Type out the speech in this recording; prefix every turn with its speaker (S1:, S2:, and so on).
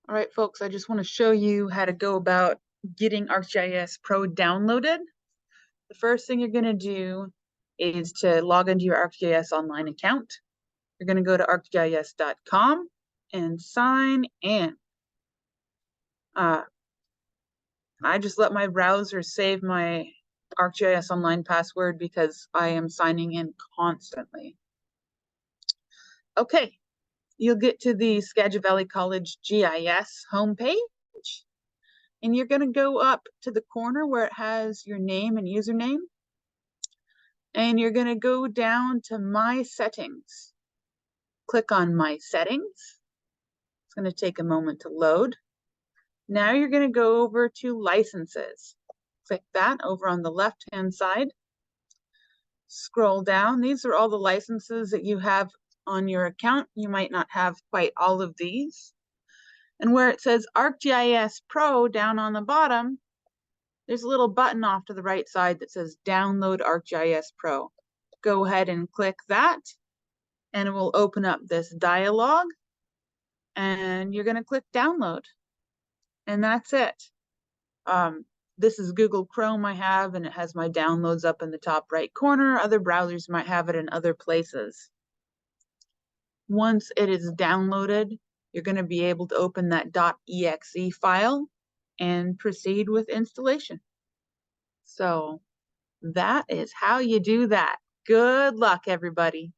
S1: All right, folks, I just want to show you how to go about getting ArcGIS Pro downloaded. The first thing you're going to do is to log into your ArcGIS online account. You're going to go to arcgis.com and sign in. I just let my browser save my ArcGIS online password because I am signing in constantly. Okay, you'll get to the Skagit Valley College GIS homepage. And you're going to go up to the corner where it has your name and username. And you're going to go down to My Settings. Click on My Settings. It's going to take a moment to load. Now you're going to go over to Licenses. Click that over on the left-hand side. Scroll down. These are all the licenses that you have on your account. You might not have quite all of these. And where it says ArcGIS Pro down on the bottom, there's a little button off to the right side that says Download ArcGIS Pro. Go ahead and click that, and it will open up this dialog. And you're going to click Download. And that's it. This is Google Chrome I have, and it has my downloads up in the top right corner. Other browsers might have it in other places. Once it is downloaded, you're going to be able to open that .exe file and proceed with installation. So that is how you do that. Good luck, everybody.